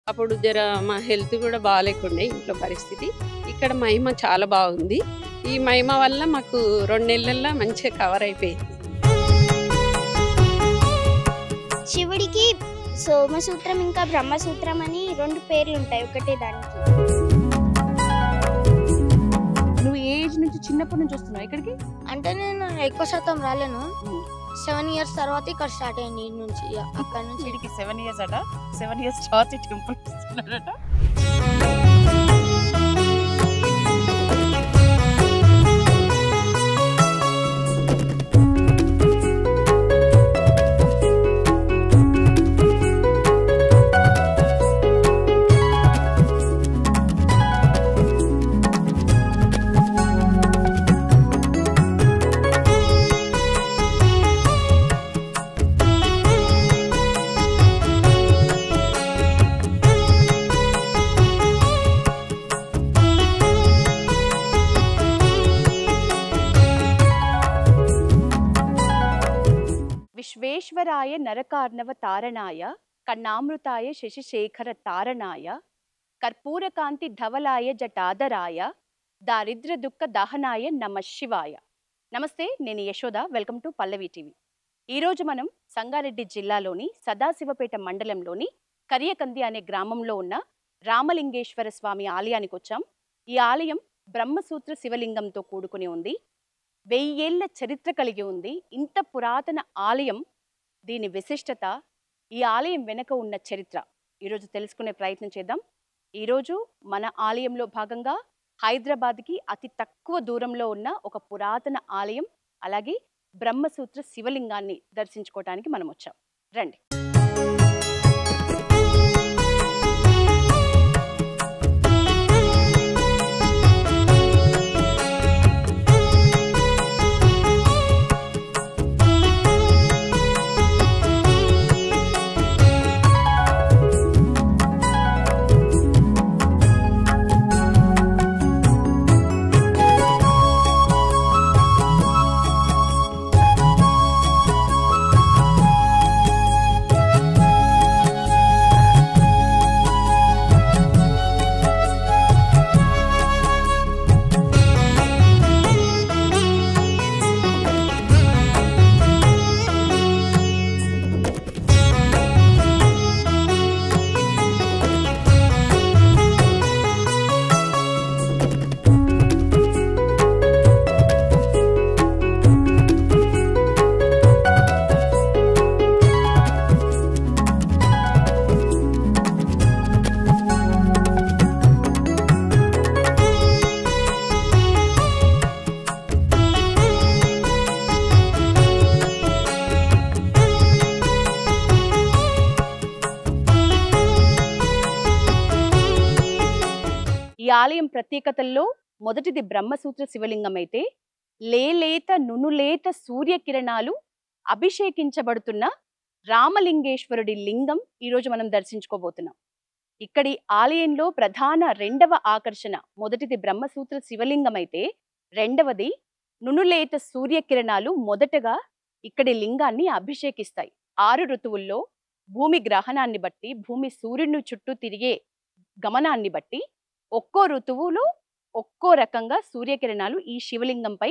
అప్పుడు జర మా హెల్త్ కూడా బాగాలేకుండే ఇంట్లో పరిస్థితి. ఇక్కడ మహిమ చాలా బాగుంది. ఈ మహిమ వల్ల మాకు 2 నెలల్లో మంచిగా కవర్ అయిపోయింది. శివుడికి సోమసూత్రం ఇంకా బ్రహ్మసూత్రం అని 2 పేర్లు ఉంటాయి ఒకటే దానికి. నువ్వు ఏ ఏజ్ నుంచి చిన్నప్పటి నుంచి వస్తున్నావు ఇక్కడికి? అంటే నేను ఎక్కువ శాతం రాలేను. 7 ఇయర్స్ తర్వాత ఇక్కడ స్టార్ట్ అయింది నుంచి. అక్కడ నుంచి వీడికి 7 ఇయర్స్ అట. 7 ఇయర్స్ తర్వాత టెంపుల్ వస్తున్నాడట. విశ్వేశ్వరాయ నరకార్ణవ తారణాయ కన్నామృతాయ శశిశేఖర తారణాయ కర్పూరకాంతి ధవలాయ జటాదరాయ దారిద్ర దుఃఖ దహనాయ నమ శివాయ. నమస్తే, నేను Yashoda. Welcome to Pallavi TV. ఈరోజు మనం సంగారెడ్డి జిల్లాలోని సదాశివపేట మండలంలోని కరియకంది అనే గ్రామంలో ఉన్న రామలింగేశ్వర స్వామి ఆలయానికి వచ్చాం. ఈ ఆలయం బ్రహ్మసూత్ర శివలింగంతో కూడుకుని ఉంది. 1000 ఏళ్ల చరిత్ర కలిగి ఉంది. ఇంత పురాతన ఆలయం, దీని విశిష్టత, ఈ ఆలయం వెనుక ఉన్న చరిత్ర ఈరోజు తెలుసుకునే ప్రయత్నం చేద్దాం. ఈరోజు మన ఆలయంలో భాగంగా హైదరాబాద్కి అతి తక్కువ దూరంలో ఉన్న ఒక పురాతన ఆలయం, అలాగే బ్రహ్మసూత్ర శివలింగాన్ని దర్శించుకోవడానికి మనం వచ్చాం. రండి. ఈ ఆలయం ప్రత్యేకతల్లో మొదటిది బ్రహ్మసూత్ర శివలింగం అయితే, లేలేత నునులేత సూర్యకిరణాలు అభిషేకించబడుతున్న రామలింగేశ్వరుడి లింగం ఈరోజు మనం దర్శించుకోబోతున్నాం. ఇక్కడి ఆలయంలో ప్రధాన 2వ ఆకర్షణ, మొదటిది బ్రహ్మసూత్ర శివలింగం అయితే, రెండవది నునులేత సూర్యకిరణాలు మొదటగా ఇక్కడి లింగాన్ని అభిషేకిస్తాయి. 6 ఋతువుల్లో భూమి గ్రహణాన్ని బట్టి, భూమి సూర్యుని చుట్టూ తిరిగే గమనాన్ని బట్టి ఒక్కో ఋతువులో ఒక్కో రకంగా సూర్యకిరణాలు ఈ శివలింగంపై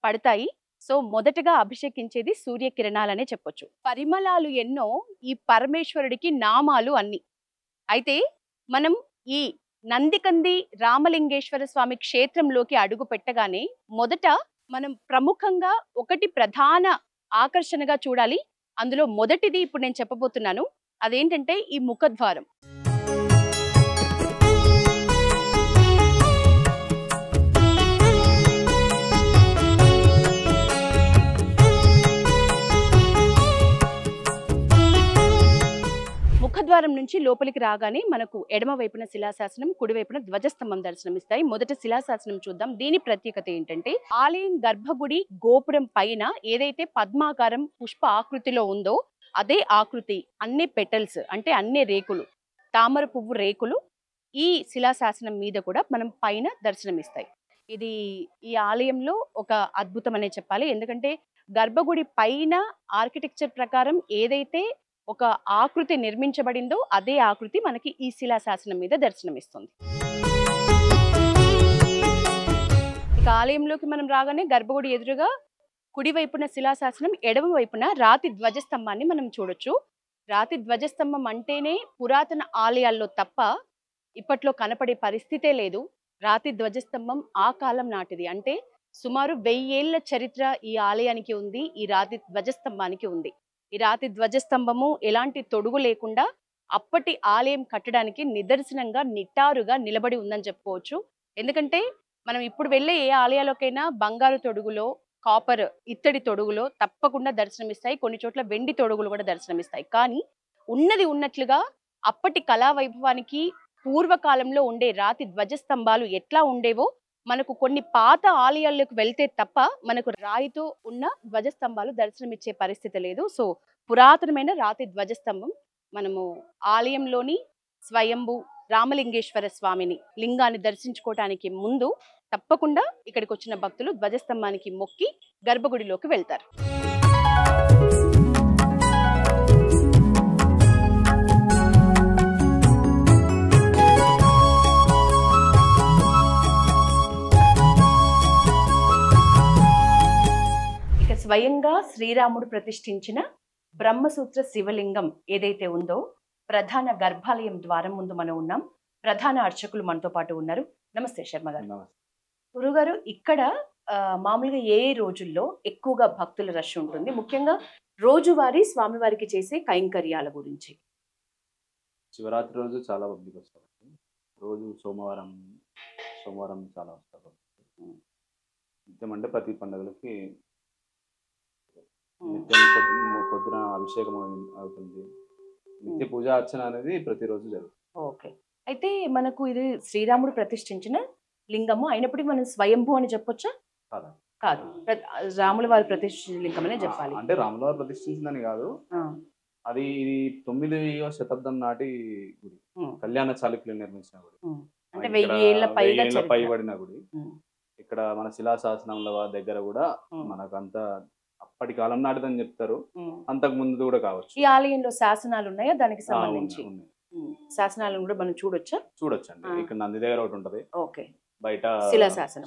పడతాయి. సో మొదటగా అభిషేకించేది సూర్యకిరణాలనే చెప్పొచ్చు. పరిమళాలు ఎన్నో, ఈ పరమేశ్వరుడికి నామాలు అన్ని. అయితే మనం ఈ నందికంది రామలింగేశ్వర స్వామి క్షేత్రంలోకి అడుగు పెట్టగానే మొదట మనం ప్రముఖంగా ఒకటి ప్రధాన ఆకర్షణగా చూడాలి. అందులో మొదటిది ఇప్పుడు నేను చెప్పబోతున్నాను. అదేంటంటే ఈ ముఖద్వారం. ముఖద్వారం నుంచి లోపలికి రాగానే మనకు ఎడమ వైపున శిలాశాసనం, కుడివైపున ధ్వజస్తంభం దర్శనమిస్తాయి. మొదట శిలాశాసనం చూద్దాం. దీని ప్రత్యేకత ఏంటంటే, ఆలయం గర్భగుడి గోపురం పైన ఏదైతే పద్మాకారం పుష్ప ఆకృతిలో ఉందో అదే ఆకృతి, అన్ని పెటల్స్ అంటే అన్ని రేకులు, తామర పువ్వు రేకులు ఈ శిలాశాసనం మీద కూడా మనం పైన దర్శనమిస్తాయి. ఇది ఈ ఆలయంలో ఒక అద్భుతం అనే చెప్పాలి. ఎందుకంటే గర్భగుడి పైన ఆర్కిటెక్చర్ ప్రకారం ఏదైతే ఒక ఆకృతి నిర్మించబడిందో అదే ఆకృతి మనకి ఈ శిలాశాసనం మీద దర్శనమిస్తుంది. ఇక ఆలయంలోకి మనం రాగానే గర్భగుడి ఎదురుగా కుడివైపున శిలాశాసనం, ఎడమ వైపున రాతి ధ్వజస్తంభాన్ని మనం చూడొచ్చు. రాతి ధ్వజస్తంభం అంటేనే పురాతన ఆలయాల్లో తప్ప ఇప్పట్లో కనపడే పరిస్థితే లేదు. రాతి ధ్వజస్తంభం ఆ కాలం నాటిది. అంటే సుమారు 1000 ఏళ్ల చరిత్ర ఈ ఆలయానికి ఉంది, ఈ రాతి ధ్వజస్తంభానికి ఉంది. ఈ రాతి ధ్వజస్తంభము ఎలాంటి తొడుగు లేకుండా అప్పటి ఆలయం కట్టడానికి నిదర్శనంగా నిట్టారుగా నిలబడి ఉందని చెప్పుకోవచ్చు. ఎందుకంటే మనం ఇప్పుడు వెళ్ళే ఏ ఆలయాలకైనా బంగారు తొడుగులో, కాపర్ ఇత్తడి తొడుగులో తప్పకుండా దర్శనమిస్తాయి. కొన్ని చోట్ల వెండి తొడుగులు కూడా దర్శనమిస్తాయి. కానీ ఉన్నది ఉన్నట్లుగా అప్పటి కళా వైభవానికి పూర్వకాలంలో ఉండే రాతి ధ్వజస్తంభాలు ఎట్లా ఉండేవో మనకు కొన్ని పాత ఆలయాలకు వెళ్తే తప్ప మనకు రాయితో ఉన్న ధ్వజస్తంభాలు దర్శనమిచ్చే పరిస్థితి లేదు. సో పురాతనమైన రాతి ధ్వజస్తంభం మనము ఆలయంలోని స్వయంభూ రామలింగేశ్వర స్వామిని లింగాన్ని దర్శించుకోవటానికి ముందు తప్పకుండా ఇక్కడికి వచ్చిన భక్తులు ధ్వజస్తంభానికి మొక్కి గర్భగుడిలోకి వెళ్తారు. ఇక స్వయంగా శ్రీరాముడు ప్రతిష్ఠించిన బ్రహ్మసూత్ర శివలింగం ఏదైతే ఉందో ప్రధాన గర్భాలయం ద్వారం ముందు మనం ఉన్నాం. ప్రధాన అర్చకులు మనతో పాటు ఉన్నారు. నమస్తే శర్మ గారు. గురుగారు, ఇక్కడ మామూలుగా ఏ రోజుల్లో ఎక్కువగా భక్తుల రష్ ఉంటుంది, ముఖ్యంగా రోజువారీ స్వామివారికి చేసే కైంకర్యాల గురించి? శివరాత్రి రోజు చాలా పబ్లిక్ వస్తారు. రోజు సోమవారం చాలా వస్తారు. నిత్యం అంటే ప్రతి పండుగలకి నిత్యం పొద్దున అభిషేకం అవుతుంది. నిత్య పూజ అర్చన అనేది ప్రతిరోజు జరుగుతుంది. ఓకే, అయితే మనకు ఇది శ్రీరాముడు ప్రతిష్ఠించిన లింగము అయినప్పటికీ మనం స్వయంభూ అని చెప్పొచ్చా? కాదు, రాముల వారి ప్రతిష్ఠించిన లింగం అనే చెప్పాలి. అంటే రాముల వారు ప్రతిష్ఠించిందని కాదు, అది 9వ శతాబ్దం నాటి గుడి. కళ్యాణ చాళుక్యులు నిర్మించిన గుడి. అంటే 1000 ఏళ్ల పైబడిన గుడి. ఇక్కడ మన శిలాశాసనంల దగ్గర కూడా మనకంత అప్పటి కాలం నాటిదని చెప్తారు. అంతకు ముందు కూడా కావచ్చు. ఈ ఆలయంలో శాసనాలు ఉన్నాయా దానికి సంబంధించి? శాసనాలను కూడా మనం చూడొచ్చండి. ఇక్కడ నంది దగ్గర ఒకటి ఉంటది, ఓకే, బయట శిలాశాసనం.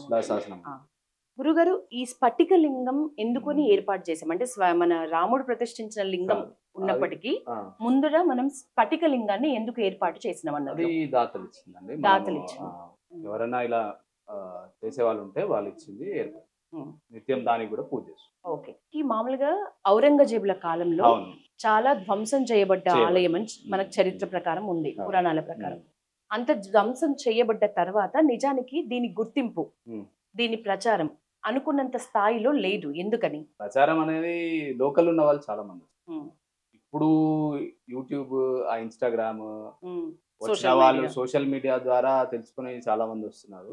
గురుగారు, ఈ స్ఫటిక లింగం ఎందుకని ఏర్పాటు చేసాం? అంటే మన రాముడు ప్రతిష్ఠించిన లింగం ఉన్నప్పటికీ ముందుగా మనం స్ఫటిక లింగాన్ని ఎందుకు ఏర్పాటు చేసినాం అన్నది? దాతలు ఇచ్చిందండి. ఎవరైనా ఇలా చేసే వాళ్ళు ఉంటే వాళ్ళు ఇచ్చింది ఏర్పాటు. నిత్యం దానికి కూడా పూజ చేస్తాం. ఓకే, ఈ మామూలుగా ఔరంగజేబుల కాలంలో చాలా ధ్వంసం చేయబడ్డ ఆలయం అని మనకు చరిత్ర ప్రకారం ఉంది, పురాణాల ప్రకారం. అంత ధ్వంసం చేయబడ్డ తర్వాత నిజానికి దీని గుర్తింపు, దీని ప్రచారం అనుకున్నంత స్థాయిలో లేదు. ఎందుకని? ప్రచారం అనేది లోకల్ ఉన్న వాళ్ళు చాలా మంది. ఇప్పుడు యూట్యూబ్, ఇన్స్టాగ్రామ్ వచ్చిన వాళ్ళు సోషల్ మీడియా ద్వారా తెలుసుకునే చాలా మంది వస్తున్నారు.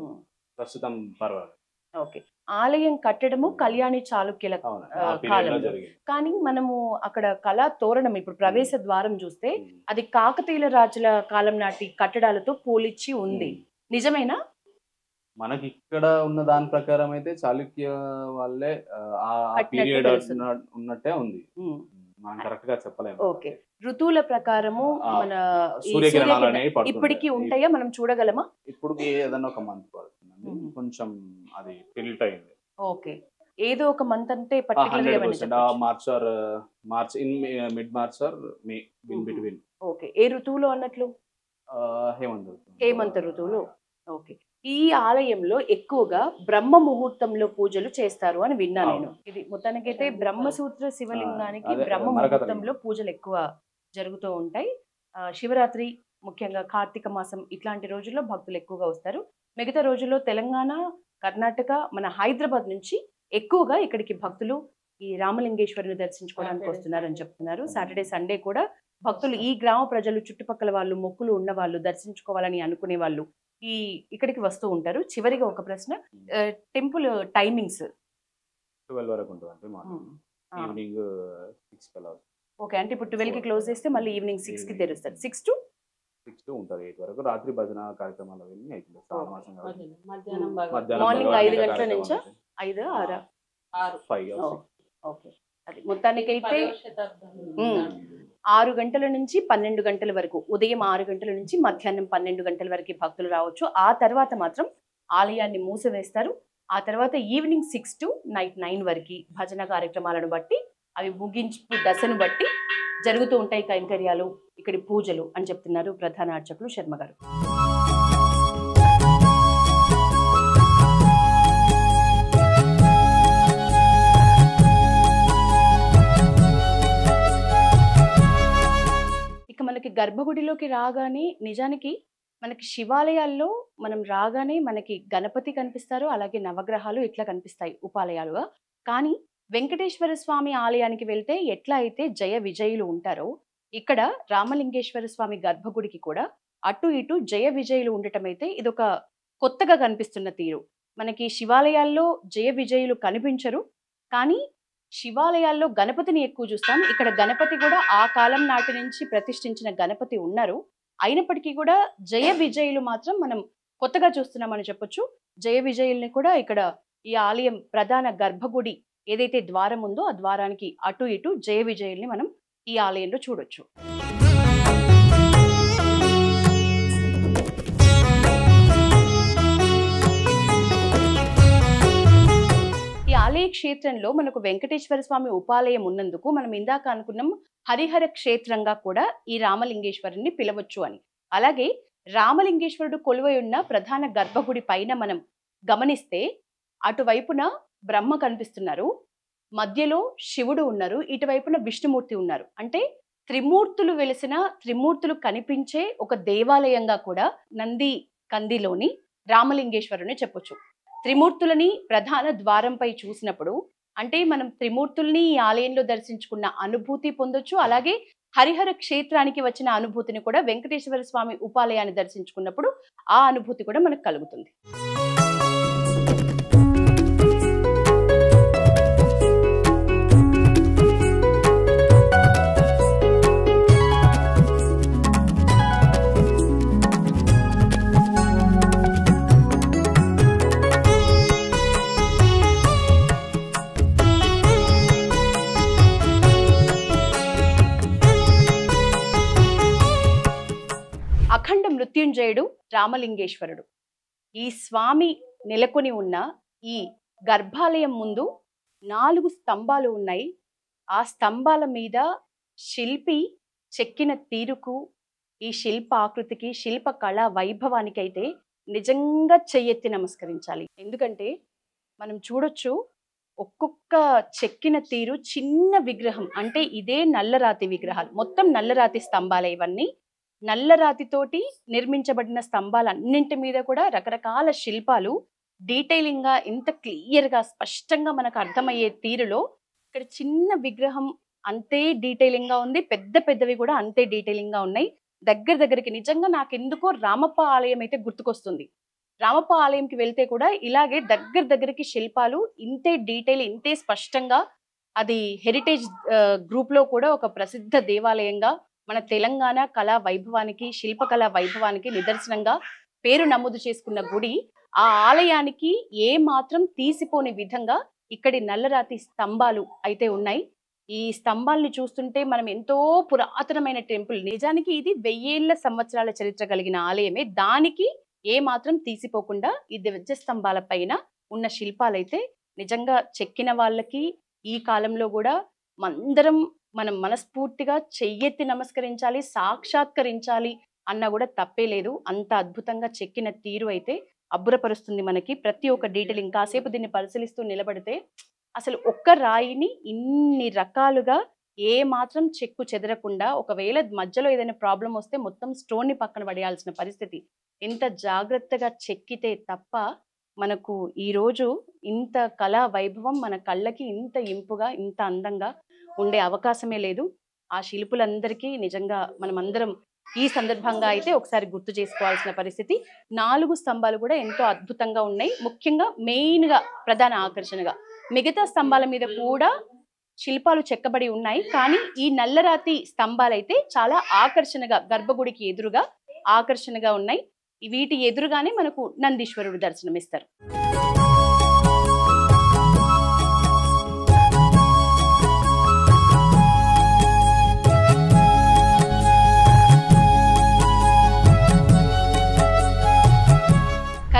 ప్రస్తుతం పర్వాలేదు. ఓకే, ఆలయం కట్టడము కళ్యాణి చాళుక్యుల కాలంలో, కానీ మనము అక్కడ కళా తోరణం ఇప్పుడు ప్రవేశ ద్వారం చూస్తే అది కాకతీయుల రాజుల కాలం నాటి కట్టడాలతో పోలిచ్చి ఉంది. నిజమేనా? మనకి ఇక్కడ ఉన్న దాని ప్రకారం అయితే చాళుక్య వాళ్ళే ఆ పీరియడ్ ఉన్నట్టే ఉంది. మనం కరెక్ట్ గా చెప్పలేము. ఓకే, ఋతువుల ప్రకారము మన సూర్యకిరణాలు ఇప్పటికీ ఉంటాయా? మనం చూడగలమా? ఇప్పుడు ఏదన్నా ఒక మంత్ పడుతుందండి, కొంచెం అది టిల్ట్ అయింది. ఓకే, ఏదో ఒక మంత్ అంటే particular March in mid March or May in between. Okay, ఏ ఋతువులో అన్నట్లు? హేమంత ఋతువులో. ఓకే, ఈ ఆలయంలో ఎక్కువగా బ్రహ్మ ముహూర్తంలో పూజలు చేస్తారు అని విన్నా నేను. ఇది మొత్తానికైతే బ్రహ్మసూత్ర శివలింగానికి బ్రహ్మ ముహూర్తంలో పూజలు ఎక్కువ జరుగుతూ ఉంటాయి. శివరాత్రి, ముఖ్యంగా కార్తీక మాసం ఇట్లాంటి రోజుల్లో భక్తులు ఎక్కువగా వస్తారు. మిగతా రోజుల్లో తెలంగాణ, కర్ణాటక, మన హైదరాబాద్ నుంచి ఎక్కువగా ఇక్కడికి భక్తులు ఈ రామలింగేశ్వరుని దర్శించుకోవడానికి వస్తున్నారని చెప్తున్నారు. సాటర్డే, సండే కూడా భక్తులు, ఈ గ్రామ ప్రజలు, చుట్టుపక్కల వాళ్ళు, మొక్కులు ఉన్న వాళ్ళు, దర్శించుకోవాలని అనుకునే వాళ్ళు ఇక్కడికి వస్తూ ఉంటారు. చివరిగా ఒక ప్రశ్న, టెంపుల్ టైమింగ్స్ 12 వరకు ఉంటుంది. ఈవినింగ్ 6 కల్లా. ఓకే, అంటే ఇప్పుడు 12 కి క్లోజ్ చేస్తే మళ్ళీ ఈవినింగ్ 6 కి తెరుస్తారు. 6 to ఉంటుంది, 8 వరకు. రాత్రి భజన కార్యక్రమాలు అవన్నీ మార్నింగ్ 5 గంటల నుంచి 5, 6, 5. ఓకే, అది మొత్తానికైతే 6 గంటల నుంచి 12 గంటల వరకు, ఉదయం 6 గంటల నుంచి మధ్యాహ్నం 12 గంటల వరకు భక్తులు రావచ్చు. ఆ తర్వాత మాత్రం ఆలయాన్ని మూసివేస్తారు. ఆ తర్వాత ఈవినింగ్ 6 to నైట్ 9 వరకు భజన కార్యక్రమాలను బట్టి, అవి ముగింపు దశను బట్టి జరుగుతూ ఉంటాయి కైంకర్యాలు, ఇక్కడి పూజలు అని చెప్తున్నారు ప్రధాన అర్చకులు శర్మ గారు. ఇక మనకి గర్భగుడిలోకి రాగానే నిజానికి మనకి శివాలయాల్లో మనం రాగానే మనకి గణపతి కనిపిస్తారు, అలాగే నవగ్రహాలు ఇట్లా కనిపిస్తాయి ఉపాలయాలుగా. కానీ వెంకటేశ్వర స్వామి ఆలయానికి వెళ్తే ఎట్లా అయితే జయ విజయులు ఉంటారో, ఇక్కడ రామలింగేశ్వర స్వామి గర్భగుడికి కూడా అటు ఇటు జయ విజయులు ఉండటం అయితే ఇదొక కొత్తగా కనిపిస్తున్న తీరు. మనకి శివాలయాల్లో జయ విజయులు కనిపించరు, కానీ శివాలయాల్లో గణపతిని ఎక్కువ చూస్తాం. ఇక్కడ గణపతి కూడా ఆ కాలం నాటి నుంచి ప్రతిష్ఠించిన గణపతి ఉన్నారు. అయినప్పటికీ కూడా జయ విజయులు మాత్రం మనం కొత్తగా చూస్తున్నామని చెప్పొచ్చు. జయ విజయుల్ని కూడా ఇక్కడ ఈ ఆలయం ప్రధాన గర్భగుడి ఏదైతే ద్వారం ఉందో ఆ ద్వారానికి అటు ఇటు జయ విజయుల్ని మనం ఈ ఆలయంలో చూడొచ్చు. ఈ ఆలయ క్షేత్రంలో మనకు వెంకటేశ్వర స్వామి ఉపాలయం ఉన్నందుకు మనం ఇందాక అనుకున్నాం హరిహర క్షేత్రంగా కూడా ఈ రామలింగేశ్వరుని పిలవచ్చు అని. అలాగే రామలింగేశ్వరుడు కొలువై ఉన్న ప్రధాన గర్భగుడి పైన మనం గమనిస్తే అటువైపున బ్రహ్మ కనిపిస్తున్నారు, మధ్యలో శివుడు ఉన్నారు, ఇటువైపున విష్ణుమూర్తి ఉన్నారు. అంటే త్రిమూర్తులు వెలిసిన, త్రిమూర్తులు కనిపించే ఒక దేవాలయంగా కూడా నంది కందిలోని రామలింగేశ్వరుని చెప్పొచ్చు. త్రిమూర్తులని ప్రధాన ద్వారంపై చూసినప్పుడు అంటే మనం త్రిమూర్తుల్ని ఈ ఆలయంలో దర్శించుకున్న అనుభూతి పొందొచ్చు. అలాగే హరిహర క్షేత్రానికి వచ్చిన అనుభూతిని కూడా వెంకటేశ్వర స్వామి ఉపాలయాన్ని దర్శించుకున్నప్పుడు ఆ అనుభూతి కూడా మనకు కలుగుతుంది. అఖండ మృత్యుంజయుడు రామలింగేశ్వరుడు. ఈ స్వామి నెలకొని ఉన్న ఈ గర్భాలయం ముందు 4 స్తంభాలు ఉన్నాయి. ఆ స్తంభాల మీద శిల్పి చెక్కిన తీరుకు, ఈ శిల్ప ఆకృతికి, శిల్ప కళా వైభవానికి అయితే నిజంగా చెయ్యెత్తి నమస్కరించాలి. ఎందుకంటే మనం చూడొచ్చు ఒక్కొక్క చెక్కిన తీరు చిన్న విగ్రహం. అంటే ఇదే నల్లరాతి విగ్రహాలు, మొత్తం నల్లరాతి స్తంభాలే ఇవన్నీ. నల్లరాతితోటి నిర్మించబడిన స్తంభాలన్నింటి మీద కూడా రకరకాల శిల్పాలు డీటెయిలింగ్ గా, ఇంత క్లియర్ గా స్పష్టంగా మనకు అర్థమయ్యే తీరులో ఇక్కడ చిన్న విగ్రహం అంతే డీటెయిలింగ్ గా ఉంది, పెద్ద పెద్దవి కూడా అంతే డీటెయిలింగ్ గా ఉన్నాయి. దగ్గరికి నిజంగా నాకు ఎందుకో రామప్ప ఆలయం అయితే గుర్తుకొస్తుంది. రామప్ప ఆలయంకి వెళ్తే కూడా ఇలాగే దగ్గరికి శిల్పాలు ఇంతే డీటెయిల్, ఇంతే స్పష్టంగా, అది హెరిటేజ్ గ్రూప్ లో కూడా ఒక ప్రసిద్ధ దేవాలయంగా మన తెలంగాణ కళా వైభవానికి, శిల్పకళా వైభవానికి నిదర్శనంగా పేరు నమోదు చేసుకున్న గుడి. ఆ ఆలయానికి ఏ మాత్రం తీసిపోని విధంగా ఇక్కడి నల్లరాతి స్తంభాలు అయితే ఉన్నాయి. ఈ స్తంభాలని చూస్తుంటే మనం ఎంతో పురాతనమైన టెంపుల్, నిజానికి ఇది 1000 సంవత్సరాల చరిత్ర కలిగిన ఆలయమే. దానికి ఏ మాత్రం తీసిపోకుండా ఈ ధ్వజస్తంభాల పైన ఉన్న శిల్పాలైతే నిజంగా చెక్కిన వాళ్ళకి ఈ కాలంలో కూడా మనం మనస్ఫూర్తిగా చెయ్యెత్తి నమస్కరించాలి, సాక్షాత్కరించాలి అన్నా కూడా తప్పే లేదు. అంత అద్భుతంగా చెక్కిన తీరు అయితే అబ్బురపరుస్తుంది మనకి. ప్రతి ఒక్క డీటెయిలింగ్, కాసేపు దీన్ని పరిశీలిస్తూ నిలబడితే అసలు ఒక్క రాయిని ఇన్ని రకాలుగా ఏ మాత్రం చెక్కు చెదరకుండా, ఒకవేళ మధ్యలో ఏదైనా ప్రాబ్లం వస్తే మొత్తం స్టోన్ని పక్కన పడేయాల్సిన పరిస్థితి. ఎంత జాగ్రత్తగా చెక్కితే తప్ప మనకు ఈరోజు ఇంత కళా వైభవం మన కళ్ళకి ఇంత ఇంపుగా, ఇంత అందంగా ఉండే అవకాశమే లేదు. ఆ శిల్పులందరికీ నిజంగా మనమందరం ఈ సందర్భంగా అయితే ఒకసారి గుర్తు చేసుకోవాల్సిన పరిస్థితి. 4 స్తంభాలు కూడా ఎంతో అద్భుతంగా ఉన్నాయి. ముఖ్యంగా మెయిన్గా ప్రధాన ఆకర్షణగా మిగతా స్తంభాల మీద కూడా శిల్పాలు చెక్కబడి ఉన్నాయి. కానీ ఈ నల్లరాతి స్తంభాలైతే చాలా ఆకర్షణగా, గర్భగుడికి ఎదురుగా ఆకర్షణగా ఉన్నాయి. వీటి ఎదురుగానే మనకు నందీశ్వరుడు దర్శనమిస్తారు.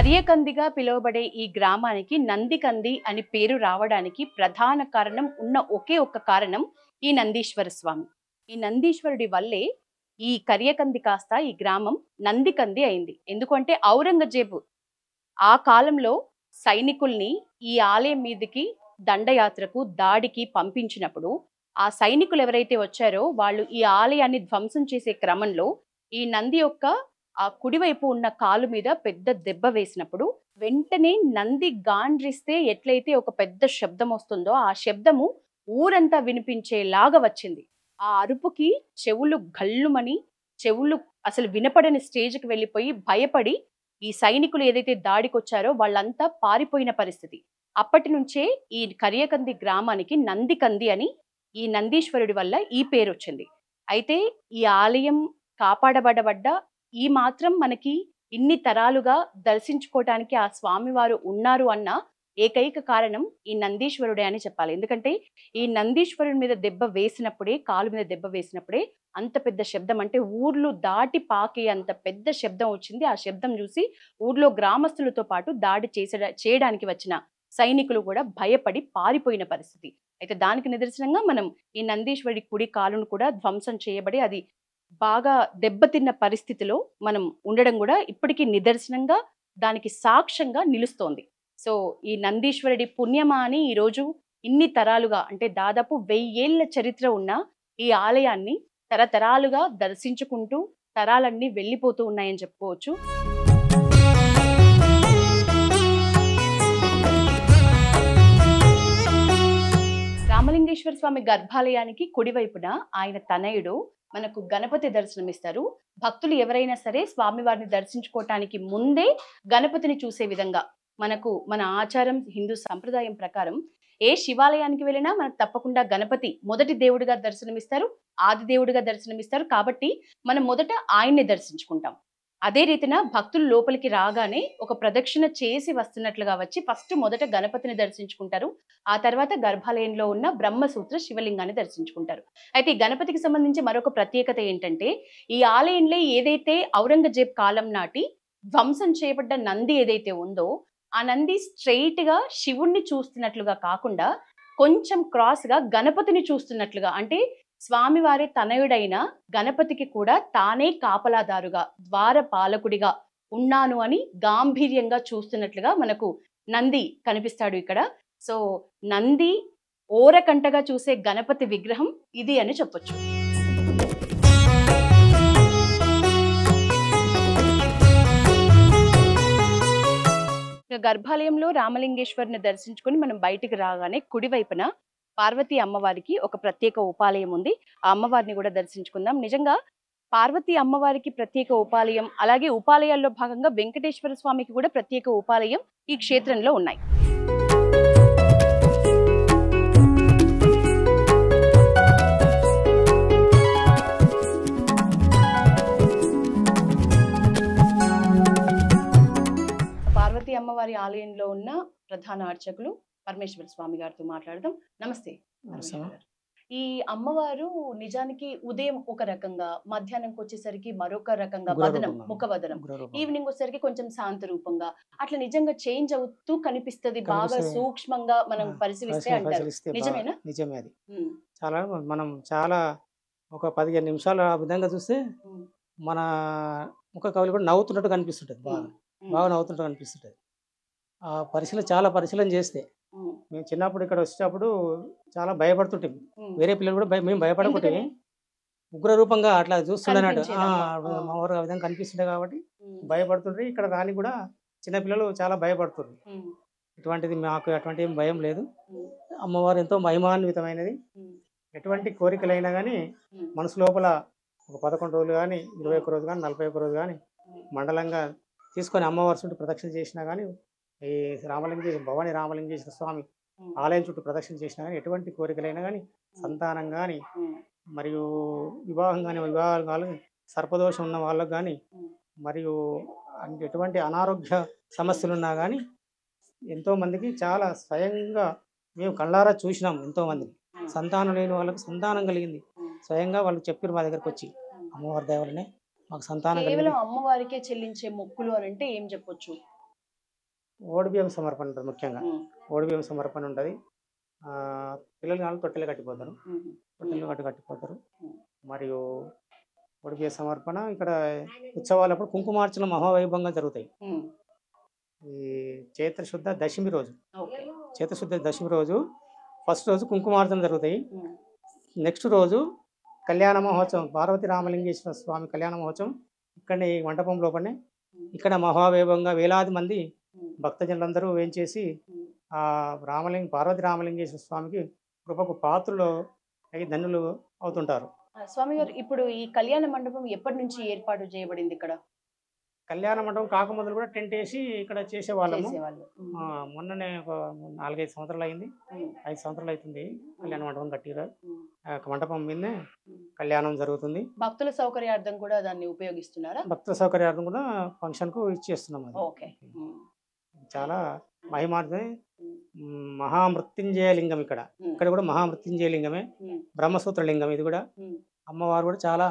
కరియకందిగా పిలువబడే ఈ గ్రామానికి నందికంది అని పేరు రావడానికి ప్రధాన కారణం ఉన్న ఒకే ఒక్క కారణం ఈ నందీశ్వర స్వామి. ఈ నందీశ్వరుడి వల్లే ఈ కరియకంది కాస్త ఈ గ్రామం నందికంది అయింది. ఎందుకంటే ఔరంగజేబు ఆ కాలంలో సైనికుల్ని ఈ ఆలయం మీదకి దండయాత్రకు దాడికి పంపించినప్పుడు ఆ సైనికులు ఎవరైతే వచ్చారో వాళ్ళు ఈ ఆలయాన్ని ధ్వంసం చేసే క్రమంలో ఈ నంది యొక్క ఆ కుడివైపు ఉన్న కాలు మీద పెద్ద దెబ్బ వేసినప్పుడు వెంటనే నంది గాండ్రిస్తే ఎట్లయితే ఒక పెద్ద శబ్దం వస్తుందో ఆ శబ్దము ఊరంతా వినిపించేలాగా వచ్చింది. ఆ అరుపుకి చెవులు గల్లుమని, చెవులు అసలు వినపడని స్టేజ్కి వెళ్ళిపోయి భయపడి ఈ సైనికులు ఏదైతే దాడికి వచ్చారో వాళ్ళంతా పారిపోయిన పరిస్థితి. అప్పటి నుంచే ఈ కరియకంది గ్రామానికి నందికంది అని ఈ నందీశ్వరుడి వల్ల ఈ పేరు వచ్చింది. అయితే ఈ ఆలయం కాపాడబడబడ్డ ఈ మాత్రం మనకి ఇన్ని తరాలుగా దర్శించుకోవటానికి ఆ స్వామివారు ఉన్నారు అన్న ఏకైక కారణం ఈ నందీశ్వరుడే అని చెప్పాలి. ఎందుకంటే ఈ నందీశ్వరుడి మీద దెబ్బ వేసినప్పుడే, కాలు మీద దెబ్బ వేసినప్పుడే అంత పెద్ద శబ్దం, అంటే ఊర్లు దాటి పాకే అంత పెద్ద శబ్దం వచ్చింది. ఆ శబ్దం చూసి ఊర్లో గ్రామస్తులతో పాటు దాడి చేయడానికి వచ్చిన సైనికులు కూడా భయపడి పారిపోయిన పరిస్థితి. అయితే దానికి నిదర్శనంగా మనం ఈ నందీశ్వరుడి కుడి కాలును కూడా ధ్వంసం చేయబడి అది బాగా దెబ్బతిన్న పరిస్థితిలో మనం ఉండడం కూడా ఇప్పటికీ నిదర్శనంగా, దానికి సాక్ష్యంగా నిలుస్తోంది. సో ఈ నందీశ్వరుడి పుణ్యమా అని ఈరోజు ఇన్ని తరాలుగా, అంటే దాదాపు 1000 ఏళ్ల చరిత్ర ఉన్న ఈ ఆలయాన్ని తరతరాలుగా దర్శించుకుంటూ తరాలన్నీ వెళ్ళిపోతూ ఉన్నాయని చెప్పుకోవచ్చు. రామలింగేశ్వర స్వామి గర్భాలయానికి కుడివైపున ఆయన తనయుడు మనకు గణపతి దర్శనమిస్తారు. భక్తులు ఎవరైనా సరే స్వామివారిని దర్శించుకోవటానికి ముందే గణపతిని చూసే విధంగా మన ఆచారం, హిందూ సంప్రదాయం ప్రకారం ఏ శివాలయానికి వెళ్ళినా మనకు తప్పకుండా గణపతి మొదటి దేవుడిగా దర్శనమిస్తారు, ఆది దేవుడిగా దర్శనమిస్తారు. కాబట్టి మనం మొదట ఆయన్ని దర్శించుకుంటాం. అదే రీతిన భక్తులు లోపలికి రాగానే ఒక ప్రదక్షిణ చేసి వస్తున్నట్లుగా వచ్చి ఫస్ట్ మొదట గణపతిని దర్శించుకుంటారు. ఆ తర్వాత గర్భాలయంలో ఉన్న బ్రహ్మసూత్ర శివలింగాన్ని దర్శించుకుంటారు. అయితే ఈ గణపతికి సంబంధించి మరొక ప్రత్యేకత ఏంటంటే ఈ ఆలయంలో ఏదైతే ఔరంగజేబ్ కాలం నాటి ధ్వంసం చేయబడ్డ నంది ఏదైతే ఉందో ఆ నంది స్ట్రెయిట్ గా శివుణ్ణి చూస్తున్నట్లుగా కాకుండా కొంచెం క్రాస్ గా గణపతిని చూస్తున్నట్లుగా, అంటే స్వామివారి తనయుడైన గణపతికి కూడా తానే కాపలాదారుగా, ద్వార పాలకుడిగా ఉన్నాను అని గాంభీర్యంగా చూస్తున్నట్లుగా మనకు నంది కనిపిస్తాడు ఇక్కడ. సో నంది ఓరకంటగా చూసే గణపతి విగ్రహం ఇది అని చెప్పొచ్చు. గర్భాలయంలో రామలింగేశ్వరిని దర్శించుకుని మనం బయటికి రాగానే కుడివైపున పార్వతీ అమ్మవారికి ఒక ప్రత్యేక ఉపాలయం ఉంది. ఆ అమ్మవారిని కూడా దర్శించుకుందాం. నిజంగా పార్వతీ అమ్మవారికి ప్రత్యేక ఉపాలయం, అలాగే ఉపాలయాల్లో భాగంగా వెంకటేశ్వర స్వామికి కూడా ప్రత్యేక ఉపాలయం ఈ క్షేత్రంలో ఉన్నాయి. పార్వతీ అమ్మవారి ఆలయంలో ఉన్న ప్రధాన అర్చకులు పరమేశ్వర స్వామి గారితో మాట్లాడదాం. నమస్తే. ఈ అమ్మవారు నిజానికి ఉదయం ఒక రకంగా, మధ్యాహ్నంకి వచ్చేసరికి మరొక రకంగా వదనం, ముఖవదనం, ఈవినింగ్ వచ్చేసరికి కొంచెం శాంత రూపంగా అట్లా నిజంగా చేంజ్ అవుతూ కనిపిస్తుంది. బాగా సూక్ష్మంగా మనం పరిశీలిస్తే అంటారు. నిజమేనా? నిజమే. అది చాలా మనం చాలా ఒక 15 నిమిషాలు ఆ విధంగా చూస్తే మన ముఖ కవులు కూడా నవ్వుతున్నట్టు కనిపిస్తుంటది. బాగా నవ్వుతున్నట్టు కనిపిస్తుంటది. ఆ చాలా పరిశీలన చేస్తే మేము చిన్నప్పుడు ఇక్కడ వచ్చేటప్పుడు చాలా భయపడుతుంటే, వేరే పిల్లలు కూడా మేము భయపడకుంటే ఉగ్ర రూపంగా అట్లా చూస్తుండేనట్టు ఆ విధంగా కనిపిస్తుండే కాబట్టి భయపడుతుండ్రి. ఇక్కడ దానికి కూడా చిన్నపిల్లలు చాలా భయపడుతుంది. ఇటువంటిది మాకు అటువంటి ఏం భయం లేదు. అమ్మవారు ఎంతో మహిమాన్వితమైనది. ఎటువంటి కోరికలైనా కానీ మనసు లోపల ఒక 11 రోజులు కానీ, 21 రోజు కానీ, 41 రోజు కానీ మండలంగా తీసుకొని అమ్మవారి చుట్టూ ప్రదక్షిణ చేసినా కానీ, ఈ భవానీ రామలింగేశ్వర స్వామి ఆలయం చుట్టూ ప్రదక్షిణ చేసినా కానీ ఎటువంటి కోరికలైనా కానీ, సంతానం కానీ, మరియు వివాహం కానీ, సర్పదోషం ఉన్న వాళ్ళకు కానీ, మరియు ఎటువంటి అనారోగ్య సమస్యలు ఉన్నా కానీ ఎంతోమందికి చాలా స్వయంగా మేము కళ్ళారా చూసినాం. ఎంతోమందిని సంతానం లేని వాళ్ళకు సంతానం కలిగింది. స్వయంగా వాళ్ళు చెప్పారు మా దగ్గరకు వచ్చి, అమ్మవారి దయ వల్లనే మాకు సంతానం కలిగింది. అమ్మవారికే చెల్లించే మొక్కులు అని అంటే ఏం చెప్పొచ్చు? ఓడిబియ్యం సమర్పణ ఉంటుంది ముఖ్యంగా. ఓడిబియ్యం సమర్పణ ఉంటుంది. పిల్లలు కానీ తొట్టెలు కట్టిపోతారు, కట్టిపోతారు. మరియు ఓడిబియ్య సమర్పణ ఇక్కడ ఉత్సవాలప్పుడు కుంకుమార్చన మహావైభవంగా జరుగుతాయి. ఈ చైత్రశుద్ధ దశమి రోజు, ఫస్ట్ రోజు కుంకుమార్చన జరుగుతాయి. నెక్స్ట్ రోజు కళ్యాణ మహోత్సవం, పార్వతి రామలింగేశ్వర స్వామి కళ్యాణ మహోత్సవం ఇక్కడనే ఈ మంటపం లోపలనే ఇక్కడ మహావైభవంగా వేలాది మంది భక్తజనులందరూ వేంచేసి ఆ పార్వతి రామలింగేశ్వర స్వామికి కృపకు పాత్రలో అయి ధన్యులు అవుతుంటారు. స్వామి గారు, ఇప్పుడు ఈ కళ్యాణ మండపం ఎప్పటి నుంచి ఏర్పాటు చేయబడింది? ఇక్కడ కళ్యాణ మండపం కాకముందు కూడా టెంట్ వేసి ఇక్కడ చేసేవాళ్ళము. మొన్ననే ఒక 4-5 సంవత్సరాలు అయింది, 5 సంవత్సరాలు అవుతుంది కళ్యాణ మండపం కట్టిరా. మండపం మీదనే కళ్యాణం జరుగుతుంది. భక్తుల సౌకర్యార్థం కూడా దాన్ని ఉపయోగిస్తున్నారా? భక్తుల సౌకర్యార్థం కూడా ఫంక్షన్ కు ఇచ్చేస్తున్నాం. అది చాలా మహిమార్థమే. మహామృత్యుంజయ లింగం ఇక్కడ కూడా మహామృత్యుంజయ లింగమే, బ్రహ్మసూత్ర లింగం. ఇది కూడా అమ్మవారు కూడా చాలా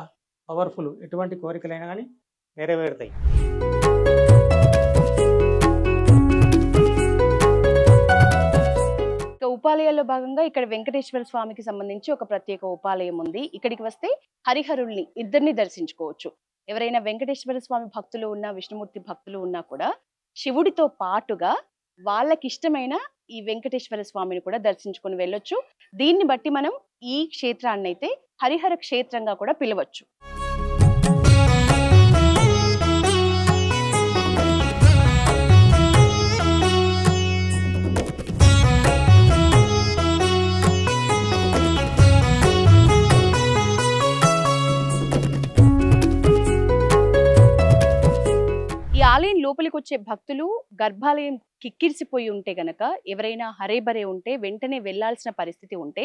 పవర్ఫుల్, ఎటువంటి కోరికలైనా కానీ నెరవేరుతాయి. ఉపాలయాల్లో భాగంగా ఇక్కడ వెంకటేశ్వర స్వామికి సంబంధించి ఒక ప్రత్యేక ఉపాలయం ఉంది. ఇక్కడికి వస్తే హరిహరుల్ని ఇద్దరిని దర్శించుకోవచ్చు. ఎవరైనా వెంకటేశ్వర స్వామి భక్తులు ఉన్నా, విష్ణుమూర్తి భక్తులు ఉన్నా కూడా శివుడితో పాటుగా వాళ్ళకి ఇష్టమైన ఈ వెంకటేశ్వర స్వామిని కూడా దర్శించుకొని వెళ్ళొచ్చు. దీన్ని బట్టి మనం ఈ క్షేత్రాన్ని అయితే హరిహర క్షేత్రంగా కూడా పిలవచ్చు. ఈ ఆలయం లోపలికి వచ్చే భక్తులు గర్భాలయం కిక్కిరిసిపోయి ఉంటే గనక, ఎవరైనా హరేబరే ఉంటే వెంటనే వెళ్లాల్సిన పరిస్థితి ఉంటే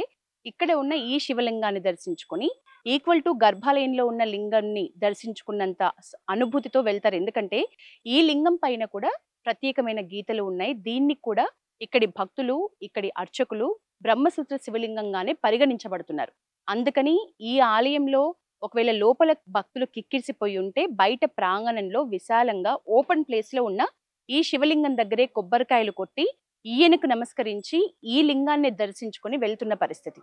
ఇక్కడ ఉన్న ఈ శివలింగాన్ని దర్శించుకొని ఈక్వల్ టు గర్భాలయంలో ఉన్న లింగాన్ని దర్శించుకున్నంత అనుభూతితో వెళ్తారు. ఎందుకంటే ఈ లింగం పైన కూడా ప్రత్యేకమైన గీతలు ఉన్నాయి. దీన్ని కూడా ఇక్కడి భక్తులు, ఇక్కడి అర్చకులు బ్రహ్మసూత్ర శివలింగంగానే పరిగణించబడుతున్నారు. అందుకని ఈ ఆలయంలో ఒకవేళ లోపల భక్తులు కిక్కిరిసిపోయి ఉంటే బయట ప్రాంగణంలో విశాలంగా ఓపెన్ ప్లేస్ లో ఉన్న ఈ శివలింగం దగ్గరే కొబ్బరికాయలు కొట్టి ఈయనకు నమస్కరించి ఈ లింగాన్ని దర్శించుకొని వెళ్తున్న పరిస్థితి.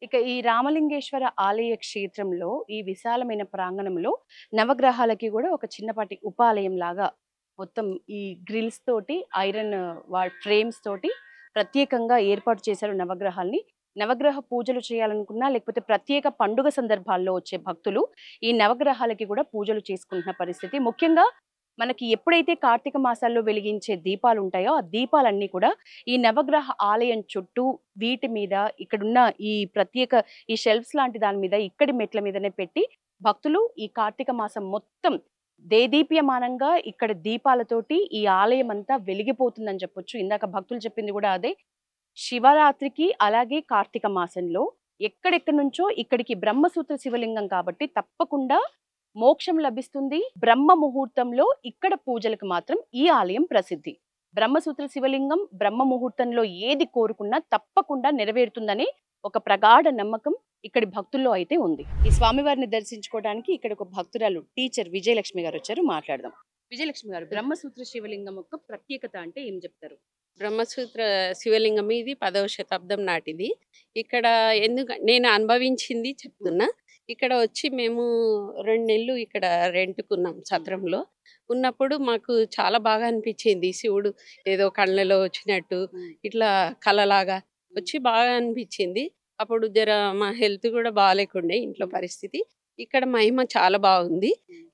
ఇక ఈ రామలింగేశ్వర ఆలయ క్షేత్రంలో ఈ విశాలమైన ప్రాంగణంలో నవగ్రహాలకి కూడా ఒక చిన్నపాటి ఉపాలయం లాగా మొత్తం ఈ గ్రిల్స్ తోటి, ఐరన్ ఫ్రేమ్స్ తోటి ప్రత్యేకంగా ఏర్పాటు చేశారు నవగ్రహాల్ని. నవగ్రహ పూజలు చేయాలనుకున్నా, లేకపోతే ప్రత్యేక పండుగ సందర్భాల్లో వచ్చే భక్తులు ఈ నవగ్రహాలకి కూడా పూజలు చేసుకుంటున్న పరిస్థితి. ముఖ్యంగా మనకి ఎప్పుడైతే కార్తీక మాసాల్లో వెలిగించే దీపాలు ఉంటాయో ఆ దీపాలన్నీ కూడా ఈ నవగ్రహ ఆలయం చుట్టూ, వీటి మీద, ఇక్కడున్న ఈ ప్రత్యేక ఈ షెల్ఫ్స్ లాంటి దాని మీద, ఇక్కడి మెట్ల మీదనే పెట్టి భక్తులు ఈ కార్తీక మాసం మొత్తం దేదీప్యమానంగా ఇక్కడ దీపాలతోటి ఈ ఆలయం అంతా వెలిగిపోతుందని చెప్పొచ్చు. ఇందాక భక్తులు చెప్పింది కూడా అదే. శివరాత్రికి అలాగే కార్తీక మాసంలో ఎక్కడెక్కడి నుంచో ఇక్కడికి బ్రహ్మసూత్ర శివలింగం కాబట్టి తప్పకుండా మోక్షం లభిస్తుంది. బ్రహ్మ ముహూర్తంలో ఇక్కడ పూజలకు మాత్రం ఈ ఆలయం ప్రసిద్ధి. బ్రహ్మసూత్ర శివలింగం బ్రహ్మ ముహూర్తంలో ఏది కోరుకున్నా తప్పకుండా నెరవేరుతుందని ఒక ప్రగాఢ నమ్మకం ఇక్కడి భక్తుల్లో అయితే ఉంది. ఈ స్వామివారిని దర్శించుకోవడానికి ఇక్కడ ఒక భక్తురాలు టీచర్ విజయలక్ష్మి గారు వచ్చారు, మాట్లాడదాం. విజయలక్ష్మి గారు, బ్రహ్మసూత్ర శివలింగం యొక్క ప్రత్యేకత అంటే ఏం చెప్తారు? బ్రహ్మసూత్ర శివలింగం ఇది 10వ శతాబ్దం నాటిది. ఇక్కడ నేను అనుభవించింది చెప్తున్నా. ఇక్కడ వచ్చి మేము 2 నెలలు ఇక్కడ రెంట్కున్నాం సత్రంలో. ఉన్నప్పుడు మాకు చాలా బాగా అనిపించింది. శివుడు ఏదో కళ్ళలో వచ్చినట్టు ఇట్లా కళలాగా వచ్చి బాగా అనిపించింది. అప్పుడు మా హెల్త్ కూడా బాగాలేకుండే, ఇంట్లో పరిస్థితి. ఇక్కడ మహిమ చాలా బాగుంది.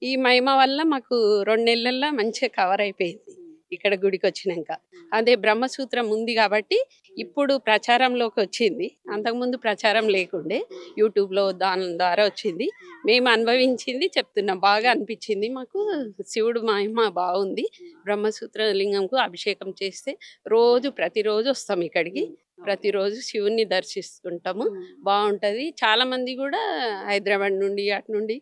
ఈ మహిమ వల్ల మాకు 2 నెలల్లో మంచిగా కవర్ అయిపోయింది ఇక్కడ గుడికి వచ్చినాక. అదే బ్రహ్మసూత్రం ఉంది కాబట్టి ఇప్పుడు ప్రచారంలోకి వచ్చింది. అంతకుముందు ప్రచారం లేకుండే, యూట్యూబ్లో దాని ద్వారా వచ్చింది. మేము అనుభవించింది చెప్తున్నాం. బాగా అనిపించింది మాకు. శివుడు మహిమ బాగుంది. బ్రహ్మసూత్ర లింగంకు అభిషేకం చేస్తే ప్రతిరోజు వస్తాం ఇక్కడికి. ప్రతిరోజు శివుని దర్శిస్తుంటాము. బాగుంటుంది. చాలా మంది కూడా హైదరాబాద్ నుండి అటు నుండి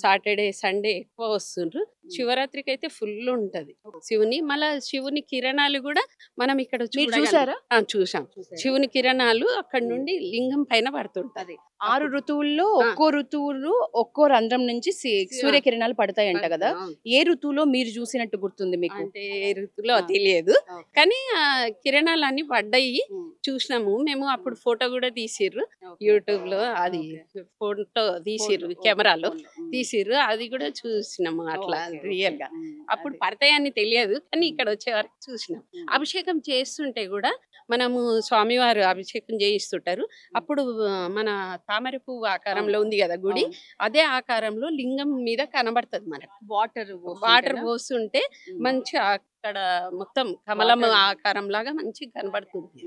సాటర్డే సండే ఎక్కువ వస్తుండ్రు. శివరాత్రికి అయితే ఫుల్ ఉంటది శివుని. మళ్ళా శివుని కిరణాలు కూడా మనం ఇక్కడ మీరు చూడగలం. చూసారా? చూసాం. శివుని కిరణాలు అక్కడ నుండి లింగం పైన పడుతుంటది. 6 ఋతువుల్లో ఒక్కో ఋతువులు ఒక్కో రంధ్రం నుంచి సూర్యకిరణాలు పడతాయంట కదా. ఏ ఋతువులో మీరు చూసినట్టు గుర్తుంది మీకు? అంటే ఏ ఋతులో తెలియదు, కానీ ఆ కిరణాలన్నీ పడ్డాయి చూసినాము మేము. అప్పుడు ఫోటో కూడా తీసిర్రు యూట్యూబ్ లో, అది ఫోటో తీసిర్రు, కెమెరాలో తీసిర్రు, అది కూడా చూసినాము అట్లా రియల్ గా. అప్పుడు పడతాయని తెలియదు, కానీ ఇక్కడ వచ్చే వరకు చూసినాం. అభిషేకం చేస్తుంటే కూడా మనము స్వామివారు అభిషేకం చేయిస్తుంటారు. అప్పుడు మన తామర పువ్వు ఆకారంలో ఉంది కదా గుడి, అదే ఆకారంలో లింగం మీద కనబడుతుంది మనకు. వాటర్ పోస్తుంటే మంచి అక్కడ మొత్తం కమలం ఆకారం లాగా మంచి కనబడుతుంది.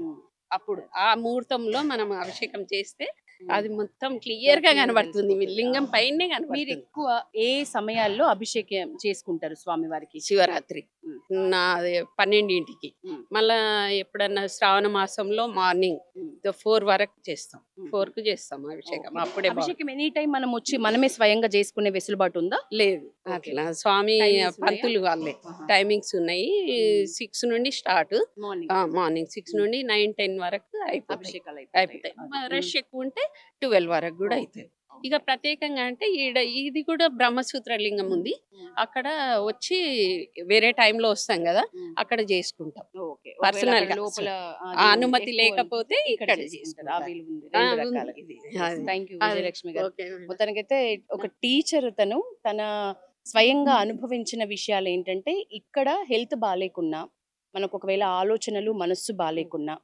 అప్పుడు ఆ ముహూర్తంలో మనం అభిషేకం చేస్తే అది మొత్తం క్లియర్ గా కనబడుతుంది, లింగం పైనే మీరు కనబడుతుంది. ఎక్కువ ఏ సమయాల్లో అభిషేకం చేసుకుంటారు స్వామివారికి? శివరాత్రి 12ంటికి, మళ్ళా ఎప్పుడన్నా శ్రావణ మాసంలో మార్నింగ్ 4 వరకు చేస్తాం. 4 కు చేస్తాం అభిషేకం. అప్పుడే అభిషేకం ఎనీ టైం మనం వచ్చి మనమే స్వయంగా చేసుకునే వెసులుబాటు ఉందా? లేదు, అట్లా స్వామి Timings ఉన్నాయా? పంతులు వాళ్ళే టైమింగ్స్ ఉన్నాయి. 6 నుండి స్టార్ట్, మార్నింగ్ 6 నుండి 9-10 వరకు అయిపోతాయి. అభిషేకాలు అయిపోతాయి. రష్ ఎక్కువ ఉంటే 12 వరకు కూడా అవుతాయి. ఇక ప్రత్యేకంగా అంటే ఇది కూడా బ్రహ్మసూత్ర లింగం ఉంది, అక్కడ వచ్చి వేరే టైంలో వస్తాం కదా, అక్కడ చేసుకుంటాం పర్సనల్ గా. ఆ అనుమతి లేకపోతే ఇక్కడ విజయలక్ష్మి గారు, మొత్తానికైతే ఒక టీచర్ తన స్వయంగా అనుభవించిన విషయాలు ఏంటంటే, ఇక్కడ హెల్త్ బాగాలేకున్నా, మనకు ఒకవేళ ఆలోచనలు మనస్సు బాగాలేకున్నా,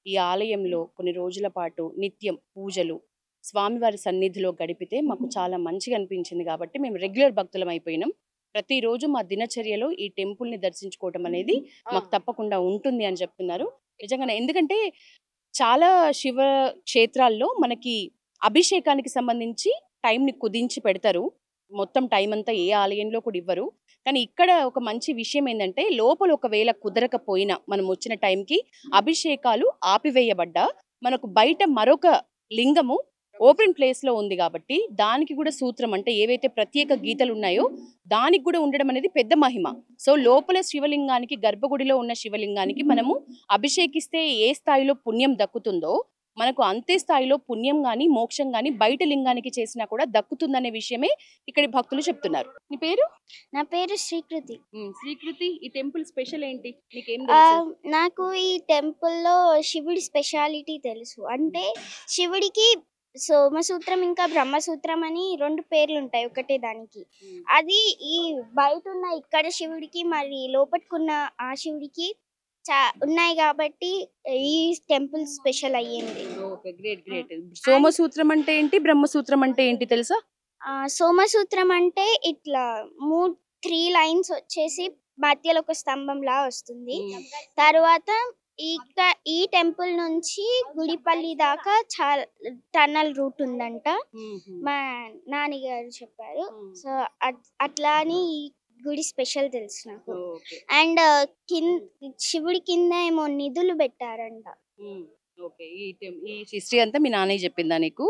ఈ ఆలయంలో కొన్ని రోజుల పాటు నిత్యం పూజలు స్వామివారి సన్నిధిలో గడిపితే మాకు చాలా మంచిగా అనిపించింది. కాబట్టి మేము రెగ్యులర్ భక్తులం అయిపోయినాం. ప్రతిరోజు మా దినచర్యలో ఈ టెంపుల్ ని దర్శించుకోవటం అనేది మాకు తప్పకుండా ఉంటుంది అని చెప్తున్నారు. నిజంగానే, ఎందుకంటే చాలా శివ క్షేత్రాల్లో మనకి అభిషేకానికి సంబంధించి టైంని కుదించి పెడతారు, మొత్తం టైం అంతా ఏ ఆలయంలో కూడా ఇవ్వరు. కానీ ఇక్కడ ఒక మంచి విషయం ఏంటంటే, లోపల ఒకవేళ కుదరకపోయినా మనం వచ్చిన టైంకి అభిషేకాలు ఆపివేయబడ్డా మనకు బయట మరొక లింగము ఓపెన్ ప్లేస్ లో ఉంది కాబట్టి దానికి కూడా సూత్రం, అంటే ఏవైతే ప్రత్యేక గీతలు ఉన్నాయో దానికి కూడా ఉండడం అనేది పెద్ద మహిమ. సో లోపల శివలింగానికి, గర్భగుడిలో ఉన్న శివలింగానికి మనము అభిషేకిస్తే ఏ స్థాయిలో పుణ్యం దక్కుతుందో మనకు అంతే స్థాయిలో పుణ్యం గాని మోక్షం గాని బయట లింగానికి చేసినా కూడా దక్కుతుందనే విషయమే ఇక్కడి భక్తులు చెప్తున్నారు. నీ పేరు? నా పేరు శ్రీకృతి. శ్రీకృతి, ఈ టెంపుల్ స్పెషల్ ఏంటి నీకేం ఆ, తెలుసు? నాకు ఈ టెంపుల్లో శివుడి స్పెషాలిటీ తెలుసు. అంటే శివుడికి సోమసూత్రం ఇంకా బ్రహ్మసూత్రం అని 2 పేర్లు ఉంటాయి ఒకటే దానికి. అది ఈ బయట ఉన్న ఇక్కడ శివుడికి మరి లోపట్టుకున్న ఆ శివుడికి ఉన్నాయి కాబట్టి ఈ టెంపుల్ స్పెషల్ అయ్యింది. Okay, great great. సోమసూత్రం అంటే ఏంటి, బ్రహ్మసూత్రం అంటే ఏంటి తెలుసా? సోమసూత్రం అంటే ఇట్లా 3 లైన్స్ వచ్చేసి మధ్యలో ఒక స్తంభం లా వస్తుంది. తర్వాత ఈ టెంపుల్ నుంచి గుడిపల్లి దాకా చాలా టన్నల్ రూట్ ఉందంట, మా నాన్నగారు చెప్పారు. సో అట్లా అని ఈ గుడి స్పెషల్ తెలుసు నాకు. అండ్ శివుడి కింద ఏమో నిధులు పెట్టారంట. ఓకే, ఈ హిస్టరీ అంతా మీ నాన్న చెప్పిందా నీకు?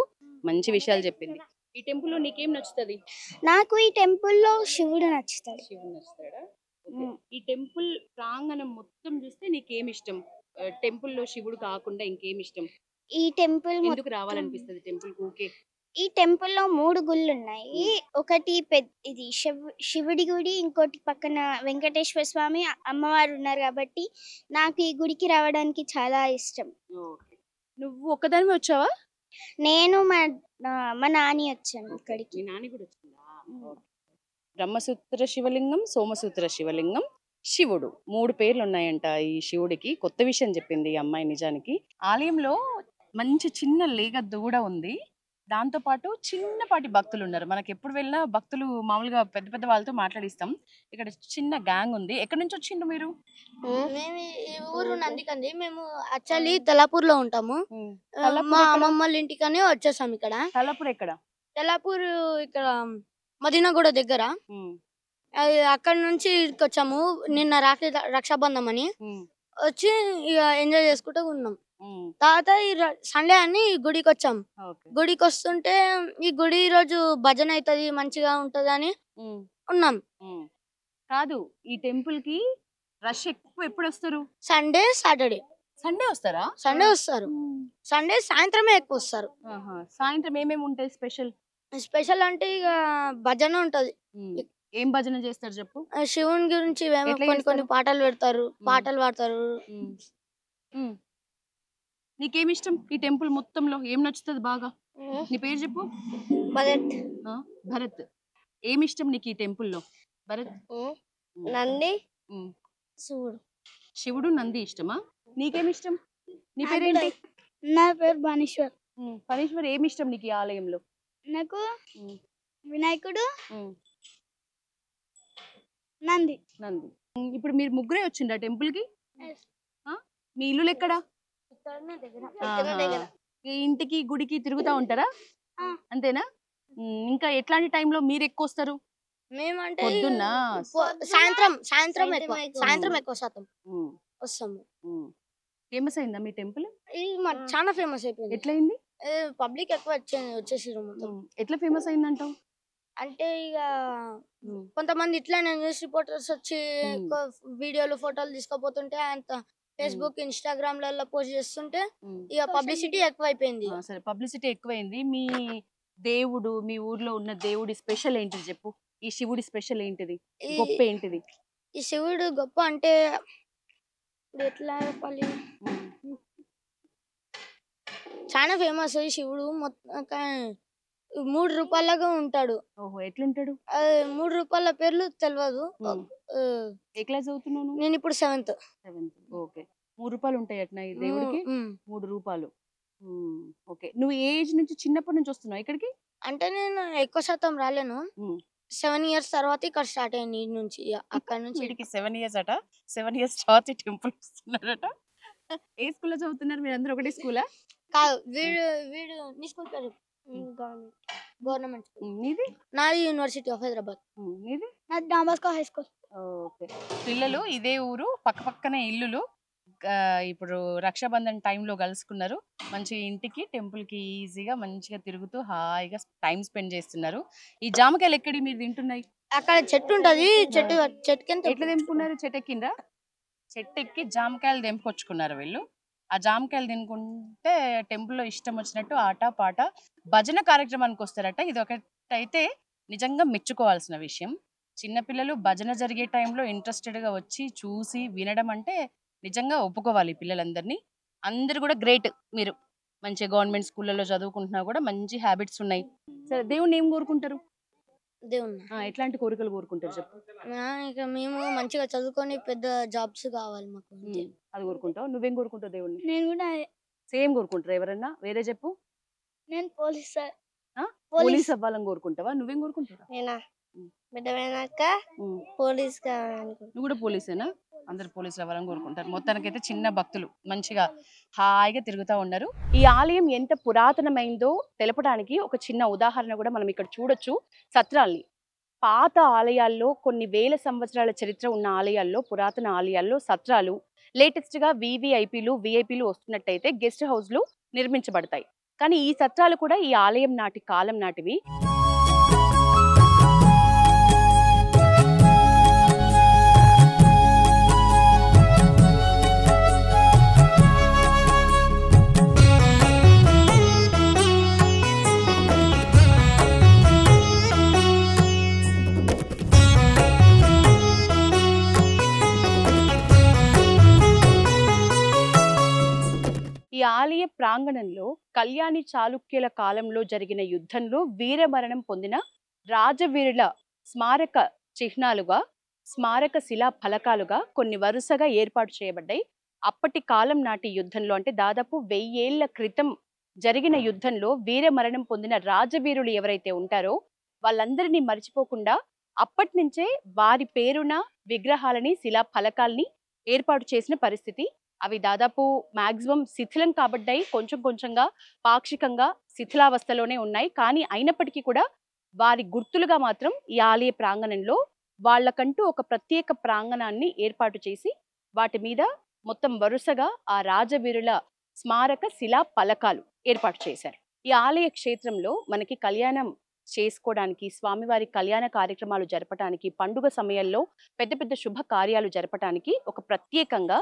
మంచి విషయాలు చెప్పింది. ఈ టెంపుల్ లో నీకేం నచ్చుతుంది? నాకు ఈ టెంపుల్లో శివుడు నచ్చుతాడు. శివుడు నచ్చుతాడా? ఈ టెంపుల్ ప్రాంగణం మొత్తం చూస్తే నీకేం ఇష్టం? టెంపుల్ లో శివుడు కాకుండా ఇంకేం ఇష్టం? ఈ టెంపుల్ ఎందుకు రావాలనిపిస్తుంది టెంపుల్ కు? ఓకే, ఈ టెంపుల్లో 3 గుళ్ళు ఉన్నాయి. ఒకటి ఇది శివుడి గుడి, ఇంకోటి పక్కన వెంకటేశ్వర స్వామి అమ్మవారు ఉన్నారు కాబట్టి నాకు ఈ గుడికి రావడానికి చాలా ఇష్టం. నువ్వు ఒక్కదానివి వచ్చావా? నేను మా నాని వచ్చాను ఇక్కడికి. నాని కూడా వచ్చిందా? బ్రహ్మసూత్ర శివలింగం, సోమసూత్ర శివలింగం, శివుడు, 3 పేర్లు ఉన్నాయంట ఈ శివుడికి. కొత్త విషయం చెప్పింది ఈ అమ్మాయి. నిజానికి ఆలయంలో మంచి చిన్న లేగద్దు కూడా ఉంది. దాంతో పాటు చిన్నపాటి భక్తులు ఉన్నారు. మనకి ఎప్పుడు వెళ్ళినా భక్తులు మామూలుగా పెద్ద పెద్ద వాళ్ళతో మాట్లాడిస్తాం. ఇక్కడ చిన్న గ్యాంగ్ ఉంది. ఎక్కడి నుంచి వచ్చిండ్రు మీరు? మేము ఈ ఊరు నందికంది. మేము యాక్చువల్లీ తెల్లాపూర్ లో ఉంటాము. మా అమ్మమ్మ వాళ్ళ ఇంటికని వచ్చేసాం ఇక్కడ. తెల్లాపూర్ ఎక్కడ? తెల్లాపూర్ ఇక్కడ మదీనాగూడ దగ్గర. అక్కడ నుంచి ఇక్కడికి వచ్చాము. నిన్న రాత్రి రక్షాబంధం అని వచ్చి ఇక ఎంజాయ్ చేసుకుంటూ ఉన్నాం. తర్వాత ఈ సండే అని గుడికి వచ్చాం. గుడికి వస్తుంటే ఈ గుడి ఈ రోజు భజన అవుతుంది, మంచిగా ఉంటది అని ఉన్నాం. కాదు, ఈ టెంపుల్ కి రష్ ఎక్కువ ఎప్పుడు వస్తారు? Sunday Saturday. సండే వస్తారా? సండే వస్తారు. సండే సాయంత్రమే ఎక్కువ వస్తారు. సాయంత్రం ఏమేమి ఉంటాయి స్పెషల్? స్పెషల్ అంటే ఇక భజన ఉంటది. ఏం భజన చేస్తారు చెప్పు? శివుని గురించి ఎట్లా కొన్ని కొన్ని చేస్తారు? పాటలు పెడతారు, పాటలు పాడతారు. నీకేమిష్టం ఈ టెంపుల్ మొత్తంలో? ఏం నచ్చుతుంది బాగా? నీ పేరు చెప్పు. భరత్. భరత్. ఏమిష్టం నీకు ఈ టెంపుల్లో? భరత్. నంది, ఉమ్. శివుడు. శివుడు నంది ఇష్టమా? నీకేమిష్టం? నీ పేరేంటి? నా పేరు బానేశ్వర్. పరమేశ్వర్, ఏమిష్టం నీకు ఈ ఆలయంలో? నాకు వినాయకుడు, నంది. నంది. ఇప్పుడు మీరు ముగ్గురే వచ్చిండ్రా టెంపుల్ కి? మీ ఇల్లు ఎక్కడా? ఈ ఇంటికి గుడికి తిరుగుతా ఉంటారా? అంతేనా? ఇంకా ఎట్లాంటి టైంలో మీరు ఎక్కువ వస్తారు? మేమంటే పొద్దున్న, సాయంత్రం ఎక్కువ శాతం వస్తాము. ఫేమస్ అయిందా మీ టెంపుల్? ఇది చాలా ఫేమస్ అయిపోయింది. ఎట్లయింది? పబ్లిక్ ఎక్కువ వచ్చేసారు మొత్తం. ఎట్లా ఫేమస్ అయిందంటావు? అంటే ఇక కొంతమంది ఇట్లా న్యూస్ రిపోర్టర్స్ వచ్చి వీడియోలు ఫోటోలు తీసుకుపోతుంటే అంత ఫేస్బుక్ ఇన్స్టాగ్రామ్ లలో పోస్ట్ చేస్తుంటే ఇక పబ్లిసిటీ ఎక్కువ అయిపోయింది. సరే, పబ్లిసిటీ ఎక్కువైంది. మీ దేవుడు, మీ ఊర్లో ఉన్న దేవుడి స్పెషల్ ఏంటిది చెప్పు? ఈ శివుడి స్పెషల్ ఏంటిది, గొప్ప ఏంటిది? ఈ శివుడు గొప్ప అంటే ఇప్పుడు ఎట్లా చెప్పాలి, చాలా ఫేమస్. ఈ శివుడు మొత్తం 3 రూపాయలుగా ఉంటాడు. ఓహో, ఎట్లుంటాడు? 3 రూపాయల పేర్లు తెలియదు. ఏ క్లాస్ చదువుతున్నాను? నేను ఇప్పుడు 7th. ఓకే, 3 రూపాయలు ఉంటాయి అట్నా ఈ దేవుడికి? 3 రూపాయలు. ఓకే, నువ్వు ఏ ఏజ్ నుంచి, చిన్నప్పటి నుంచి వస్తున్నావు ఇక్కడికి? అంటే నేను ఎక్కువ శాతం రాలేను. 7 years తర్వాత ఇక్కడ స్టార్ట్ అయ్యింది నుంచి. అక్కడ నుంచి వీడికి 7 years అట. 7 years తర్వాత టెంపుల్ వస్తున్నారట. ఏ స్కూల్లో చదువుతున్నారు మీరు అందరూ? ఒకటే స్కూలా? కాదు, వీడు నీ స్కూల్ పేరు గవర్నమెంట్ స్కూల్. నీది? నాది యూనివర్సిటీ ఆఫ్ హైదరాబాద్. నీది? నాది Don Bosco high school. Okay, పిల్లలు ఇదే ఊరు, పక్క పక్కనే ఇల్లులు. ఇప్పుడు రక్షాబంధన్ టైంలో కలుసుకున్నారు. మంచి ఇంటికి టెంపుల్కి ఈజీగా మంచిగా తిరుగుతూ హాయిగా టైం స్పెండ్ చేస్తున్నారు. ఈ జామకాయలు ఎక్కడి మీరు తింటున్నాయి? అక్కడ చెట్టు ఉంటది. చెట్టు కింద ఎట్లా తెంపుకున్నారు? చెట్టు ఎక్కిండ్రా? చెట్టు ఎక్కి జామకాయలు తెంపుకొచ్చుకున్నారు వీళ్ళు. ఆ జామకాయలు తినుకుంటే టెంపుల్లో ఇష్టం వచ్చినట్టు ఆట పాట భజన కార్యక్రమానికి వస్తారట. ఇది ఒకటైతే నిజంగా మెచ్చుకోవాల్సిన విషయం. చిన్నపిల్లలు భజన జరిగే టైంలో ఇంట్రెస్టెడ్గా వచ్చి చూసి వినడం అంటే నిజంగా ఒప్పుకోవాలి పిల్లలందరినీ. అందరు కూడా గ్రేట్. మీరు మంచి గవర్నమెంట్ స్కూళ్ళలో చదువుకుంటున్నా కూడా మంచి హ్యాబిట్స్ ఉన్నాయి. సరే, దేవుణ్ణి ఏం కోరుకుంటారు? దేవుణ్ణి ఎట్లాంటి కోరికలు కోరుకుంటారు చెప్పు? ఇక మేము మంచిగా చదువుకొని పెద్ద జాబ్స్ కావాలి మాకు. అది కోరుకుంటావు. నువ్వేం కోరుకుంటావు దేవుణ్ణి? నేను కూడా సేమ్ కోరుకుంటారు. ఎవరన్నా వేరే చెప్పు. నేను పోలీస్ పోలీస్ అవ్వాలని కోరుకుంటావా? నువ్వేం కోరుకుంటావా? నేనా పెద్దమైనాక పోలీస్ నువ్వు కూడా పోలీసేనా? అందరు పోలీసులు అవ్వాలని కోరుకుంటారు. మొత్తానికైతే చిన్న భక్తులు మంచిగా హాయిగా తిరుగుతూ ఉన్నారు. ఈ ఆలయం ఎంత పురాతనమైందో తెలపడానికి ఒక చిన్న ఉదాహరణ కూడా మనం ఇక్కడ చూడొచ్చు. సత్రాల్ని, పాత ఆలయాల్లో, కొన్ని వేల సంవత్సరాల చరిత్ర ఉన్న ఆలయాల్లో, పురాతన ఆలయాల్లో సత్రాలు, లేటెస్ట్ గా విఐపీలు వస్తున్నట్టయితే గెస్ట్ హౌస్లు నిర్మించబడతాయి. కానీ ఈ సత్రాలు కూడా ఈ ఆలయం నాటి కాలం నాటివి. ఈ ఆలయ ప్రాంగణంలో కళ్యాణి చాళుక్యుల కాలంలో జరిగిన యుద్ధంలో వీరమరణం పొందిన రాజవీరుల స్మారక చిహ్నాలుగా, స్మారక శిలా ఫలకాలుగా కొన్ని వరుసగా ఏర్పాటు చేయబడ్డాయి. అప్పటి కాలం నాటి యుద్ధంలో, అంటే దాదాపు 1000 ఏళ్ల క్రితం జరిగిన యుద్ధంలో వీరమరణం పొందిన రాజవీరులు ఎవరైతే ఉంటారో వాళ్ళందరినీ మర్చిపోకుండా అప్పటి నుంచే వారి పేరున విగ్రహాలని, శిలా ఫలకాల్ని ఏర్పాటు చేసిన పరిస్థితి. అవి దాదాపు మాక్సిమం శిథిలం కాబడ్డాయి. కొంచెం కొంచెంగా పాక్షికంగా శిథిలావస్థలోనే ఉన్నాయి. కానీ అయినప్పటికీ కూడా వారి గుర్తులుగా మాత్రం ఈ ఆలయ ప్రాంగణంలో వాళ్ళకంటూ ఒక ప్రత్యేక ప్రాంగణాన్ని ఏర్పాటు చేసి వాటి మీద మొత్తం వరుసగా ఆ రాజవీరుల స్మారక శిలా ఫలకాలు ఏర్పాటు చేశారు. ఈ ఆలయ క్షేత్రంలో మనకి కళ్యాణం చేసుకోవడానికి, స్వామివారి కళ్యాణ కార్యక్రమాలు జరపడానికి, పండుగ సమయంలో పెద్ద పెద్ద శుభ కార్యాలు జరపడానికి ఒక ప్రత్యేకంగా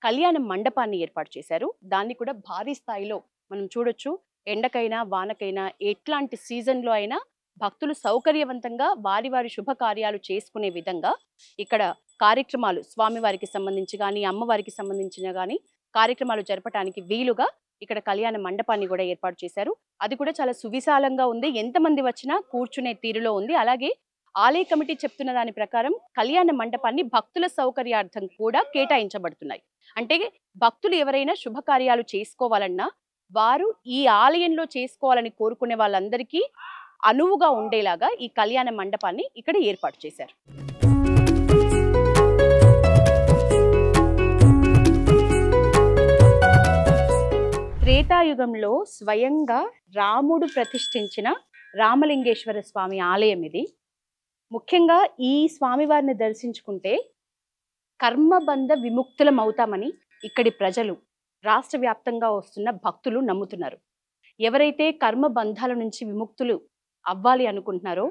కళ్యాణ మండపాన్ని ఏర్పాటు చేశారు. దాన్ని కూడా భారీ స్థాయిలో మనం చూడొచ్చు. ఎండకైనా వానకైనా ఎట్లాంటి సీజన్లో అయినా భక్తులు సౌకర్యవంతంగా వారి వారి శుభ కార్యాలు చేసుకునే విధంగా ఇక్కడ కార్యక్రమాలు స్వామివారికి సంబంధించి కానీ అమ్మవారికి సంబంధించిన కానీ కార్యక్రమాలు జరపడానికి వీలుగా ఇక్కడ కళ్యాణ మండపాన్ని కూడా ఏర్పాటు చేశారు. అది కూడా చాలా సువిశాలంగా ఉంది. ఎంతమంది వచ్చినా కూర్చునే తీరులో ఉంది. అలాగే ఆలయ కమిటీ చెప్తున్న దాని ప్రకారం కళ్యాణ మండపాన్ని భక్తుల సౌకర్యార్థం కూడా కేటాయించబడుతున్నాయి. అంటే భక్తులు ఎవరైనా శుభకార్యాలు చేసుకోవాలన్నా వారు ఈ ఆలయంలో చేసుకోవాలని కోరుకునే వాళ్ళందరికీ అనువుగా ఉండేలాగా ఈ కళ్యాణ మండపాన్ని ఇక్కడ ఏర్పాటు చేశారు. త్రేతాయుగంలో స్వయంగా రాముడు ప్రతిష్ఠించిన రామలింగేశ్వర స్వామి ఆలయం ఇది. ముఖ్యంగా ఈ స్వామివారిని దర్శించుకుంటే కర్మబంధ విముక్తులం అవుతామని ఇక్కడి ప్రజలు, రాష్ట్ర వ్యాప్తంగా వస్తున్న భక్తులు నమ్ముతున్నారు. ఎవరైతే కర్మబంధాల నుంచి విముక్తులు అవ్వాలి అనుకుంటున్నారో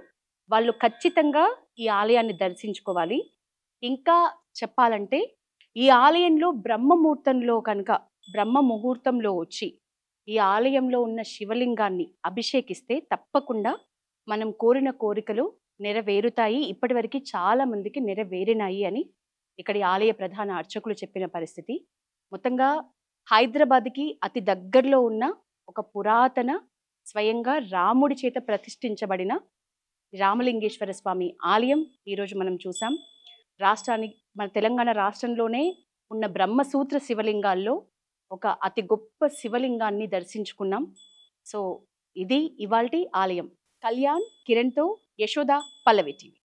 వాళ్ళు ఖచ్చితంగా ఈ ఆలయాన్ని దర్శించుకోవాలి. ఇంకా చెప్పాలంటే ఈ ఆలయంలో బ్రహ్మ ముహూర్తంలో వచ్చి ఈ ఆలయంలో ఉన్న శివలింగాన్ని అభిషేకిస్తే తప్పకుండా మనం కోరిన కోరికలు నెరవేరుతాయి. ఇప్పటివరకు చాలా మందికి నెరవేరినాయి అని ఇక్కడి ఆలయ ప్రధాన అర్చకులు చెప్పిన పరిస్థితి. మొత్తంగా హైదరాబాద్కి అతి దగ్గరలో ఉన్న ఒక పురాతన స్వయంగా రాముడి చేత ప్రతిష్ఠించబడిన రామలింగేశ్వర స్వామి ఆలయం ఈరోజు మనం చూసాం. మన తెలంగాణ రాష్ట్రంలోనే ఉన్న బ్రహ్మసూత్ర శివలింగాల్లో ఒక అతి గొప్ప శివలింగాన్ని దర్శించుకున్నాం. సో ఇది ఇవాల్టి ఆలయం. కళ్యాణ్, కిరణ్తో యశోద, పల్లవి టీవీ.